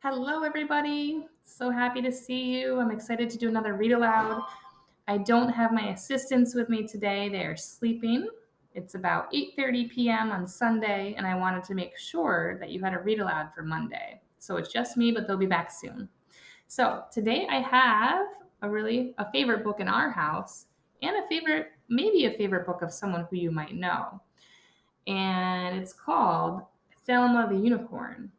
Hello, everybody. So happy to see you. I'm excited to do another read aloud. I don't have my assistants with me today. They are sleeping. It's about 8:30 p.m. on Sunday, and I wanted to make sure that you had a read aloud for Monday. So it's just me, but they'll be back soon. So today I have a favorite book in our house and maybe a favorite book of someone who you might know. And it's called Thelma the Unicorn.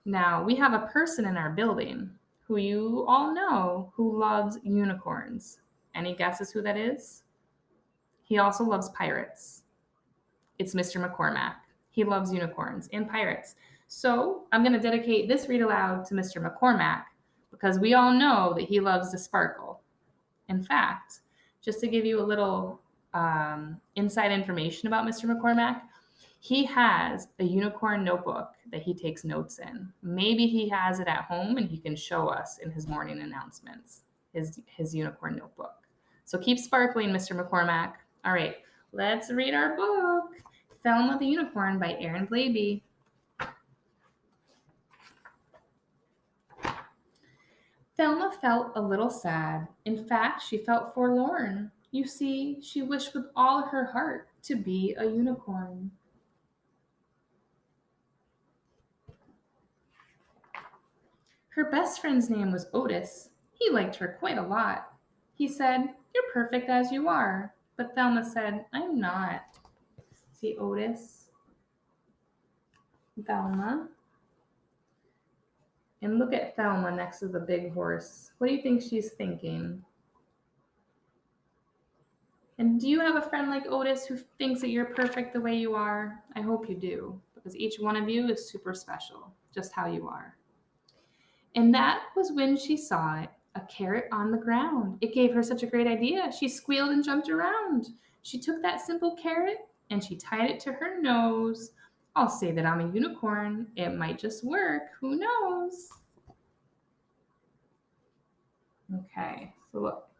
Now, we have a person in our building who you all know who loves unicorns. Any guesses who that is? He also loves pirates. It's Mr. McCormack. He loves unicorns and pirates. So I'm going to dedicate this read aloud to Mr. McCormack because we all know that he loves to sparkle. In fact, just to give you a little inside information about Mr. McCormack, he has a unicorn notebook that he takes notes in. Maybe he has it at home and he can show us in his morning announcements, his unicorn notebook. So keep sparkling, Mr. McCormack. All right, let's read our book, Thelma the Unicorn by Erin Blaby. Thelma felt a little sad. In fact, she felt forlorn. You see, she wished with all her heart to be a unicorn. Her best friend's name was Otis. He liked her quite a lot. He said, "You're perfect as you are." But Thelma said, "I'm not." See Otis, Thelma. And look at Thelma next to the big horse. What do you think she's thinking? And do you have a friend like Otis who thinks that you're perfect the way you are? I hope you do, because each one of you is super special, just how you are. And that was when she saw it, a carrot on the ground. It gave her such a great idea. She squealed and jumped around. She took that simple carrot and she tied it to her nose. I'll say that I'm a unicorn. It might just work. Who knows? Okay, so look,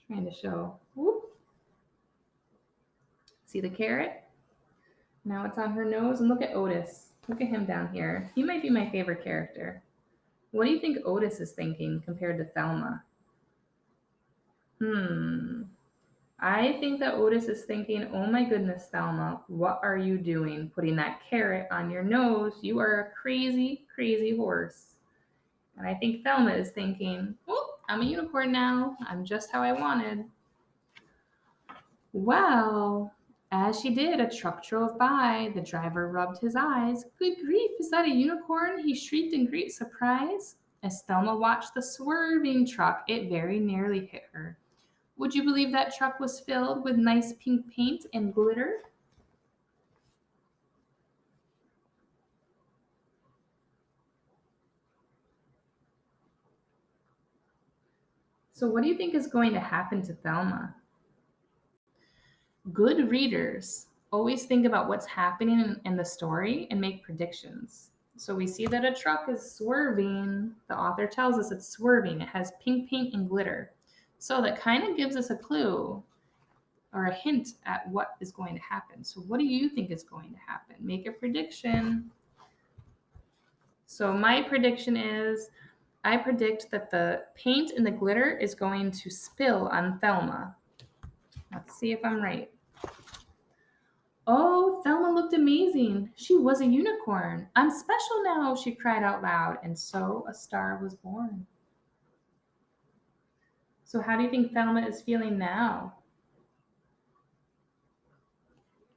trying to show. Whoop. See the carrot? Now it's on her nose, and look at Otis. Look at him down here. He might be my favorite character. What do you think Otis is thinking compared to Thelma? I think that Otis is thinking, "Oh my goodness, Thelma, what are you doing putting that carrot on your nose? You are a crazy, crazy horse." And I think Thelma is thinking, "Oh, I'm a unicorn now. I'm just how I wanted." Well, as she did, a truck drove by. The driver rubbed his eyes. "Good grief, is that a unicorn?" he shrieked in great surprise. As Thelma watched the swerving truck, it very nearly hit her. Would you believe that truck was filled with nice pink paint and glitter? So, what do you think is going to happen to Thelma? Good readers always think about what's happening in the story and make predictions. So, we see that a truck is swerving. The author tells us it's swerving, it has pink paint and glitter. So, that kind of gives us a clue or a hint at what is going to happen. So, what do you think is going to happen? Make a prediction. So, my prediction is I predict that the paint and the glitter is going to spill on Thelma. Let's see if I'm right. Oh, Thelma looked amazing. She was a unicorn. "I'm special now," she cried out loud, and so a star was born. So, how do you think Thelma is feeling now?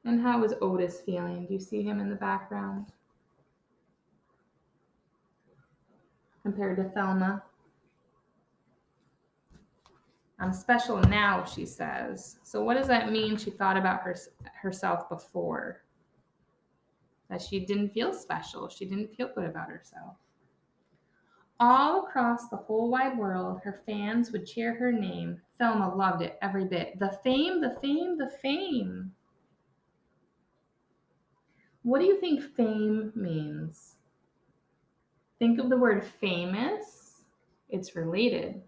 And how is Otis feeling? Do you see him in the background compared to Thelma? "I'm special now," she says. So, what does that mean? She thought about herself before, that she didn't feel special. She didn't feel good about herself. All across the whole wide world, her fans would cheer her name. Thelma loved it every bit. The fame, the fame, the fame. What do you think fame means? Think of the word famous. It's related.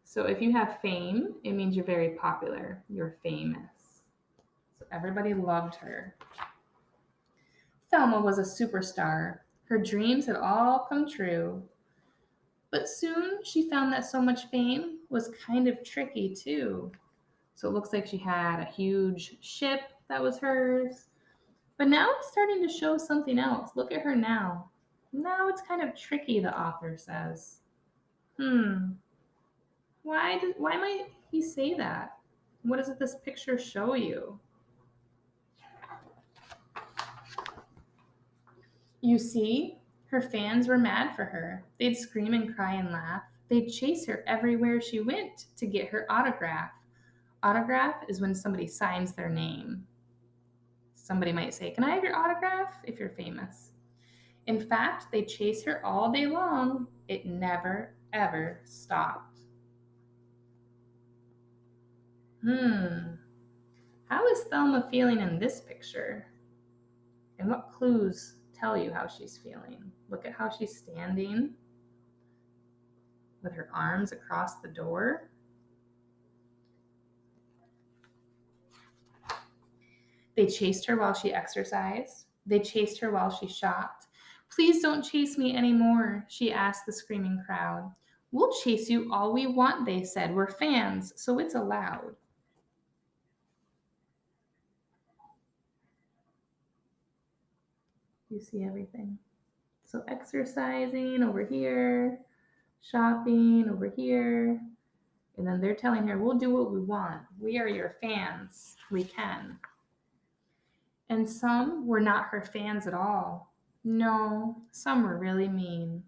So if you have fame, it means you're very popular. You're famous. So everybody loved her. Thelma was a superstar. Her dreams had all come true. But soon she found that so much fame was kind of tricky too. So it looks like she had a huge ship that was hers. But now it's starting to show something else. Look at her now. Now it's kind of tricky, the author says. Hmm, why might he say that? What does this picture show you? You see, her fans were mad for her. They'd scream and cry and laugh. They'd chase her everywhere she went to get her autograph. Autograph is when somebody signs their name. Somebody might say, "Can I have your autograph?" if you're famous. In fact, they chase her all day long. It never, ever stopped. How is Thelma feeling in this picture? And what clues tell you how she's feeling? Look at how she's standing with her arms across the door. They chased her while she exercised. They chased her while she shopped. "Please don't chase me anymore," she asked the screaming crowd. "We'll chase you all we want," they said. "We're fans, so it's allowed." You see everything. So exercising over here, shopping over here, and then they're telling her, "We'll do what we want. We are your fans. We can." And some were not her fans at all. No, some were really mean.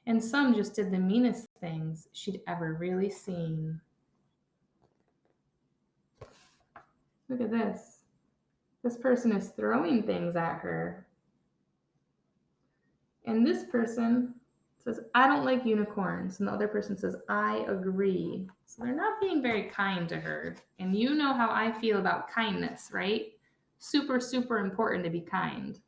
And some just did the meanest things she'd ever really seen. Look at this. This person is throwing things at her. And this person says, "I don't like unicorns." And the other person says, "I agree." So they're not being very kind to her. And you know how I feel about kindness, right? Super, super important to be kind.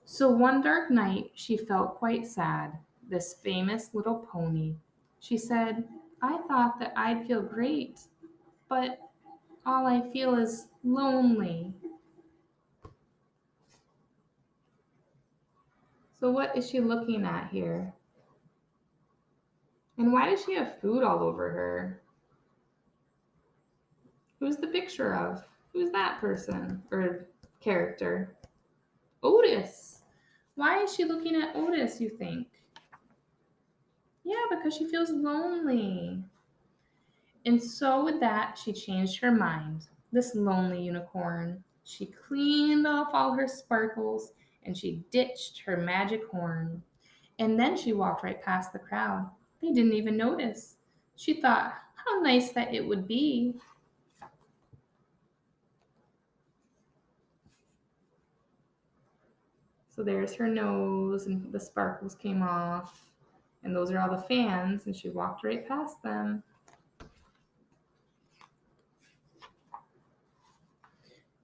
So one dark night, she felt quite sad, this famous little pony. She said, "I thought that I'd feel great, but all I feel is lonely." So what is she looking at here? And why does she have food all over her? Who's the picture of? Who's that person or character? Otis. Why is she looking at Otis, you think? Yeah, because she feels lonely. And so with that, she changed her mind. This lonely unicorn. She cleaned off all her sparkles and she ditched her magic horn. And then she walked right past the crowd. They didn't even notice. She thought, how nice that it would be. So there's her nose, and the sparkles came off. And those are all the fans, and she walked right past them.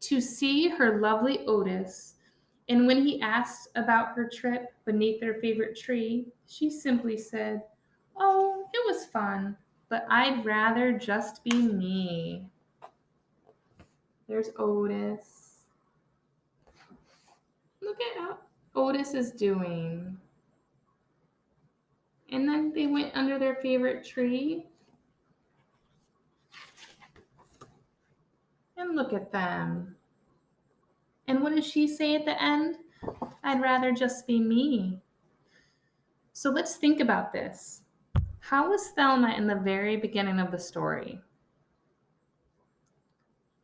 To see her lovely Otis. And when he asked about her trip beneath their favorite tree, she simply said, "Oh, it was fun, but I'd rather just be me." There's Otis. Look at how Otis is doing. And then they went under their favorite tree. And look at them. And what does she say at the end? "I'd rather just be me." So let's think about this. How was Thelma in the very beginning of the story?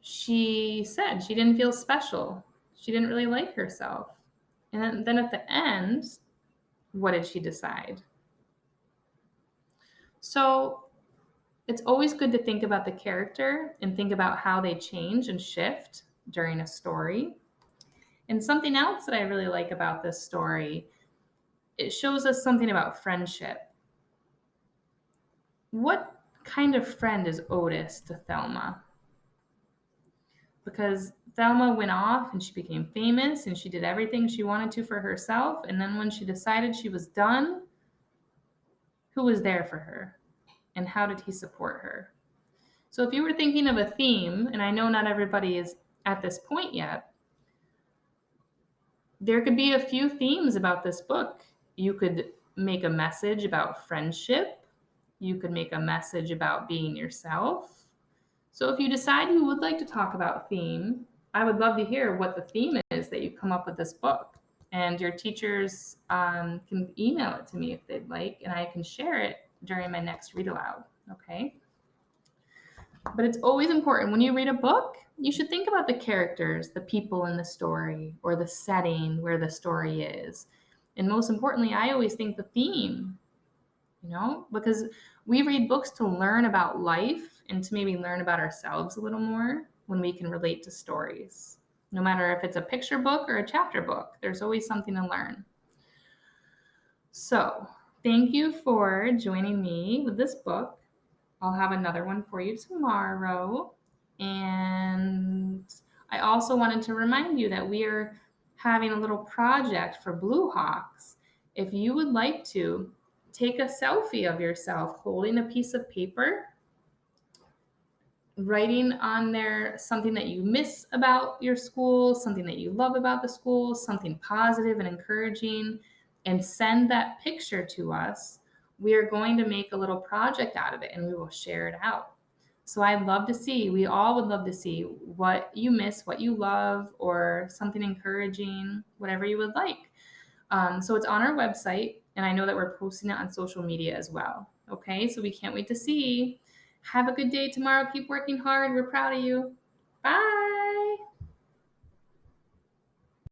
She said she didn't feel special. She didn't really like herself. And then at the end, what did she decide? So it's always good to think about the character and think about how they change and shift during a story. And something else that I really like about this story, it shows us something about friendship. What kind of friend is Otis to Thelma? Because Thelma went off and she became famous and she did everything she wanted to for herself. And then when she decided she was done, who was there for her? And how did he support her? So if you were thinking of a theme, and I know not everybody is at this point yet, There could be a few themes about this book. You could make a message about friendship. You could make a message about being yourself. So if you decide you would like to talk about theme, I would love to hear what the theme is that you come up with this book. And your teachers can email it to me if they'd like, and I can share it during my next read aloud. Okay. But it's always important when you read a book, you should think about the characters, the people in the story, or the setting where the story is. And most importantly, I always think the theme, because we read books to learn about life and to maybe learn about ourselves a little more when we can relate to stories. No matter if it's a picture book or a chapter book, there's always something to learn. So, thank you for joining me with this book. I'll have another one for you tomorrow. And I also wanted to remind you that we are having a little project for Blue Hawks. If you would like to, take a selfie of yourself holding a piece of paper, writing on there something that you miss about your school, something that you love about the school, something positive and encouraging, and send that picture to us. We are going to make a little project out of it and we will share it out. So I'd love to see, we all would love to see what you miss, what you love, or something encouraging, whatever you would like. So it's on our website, and I know that we're posting it on social media as well. Okay, so we can't wait to see. Have a good day tomorrow. Keep working hard. We're proud of you. Bye.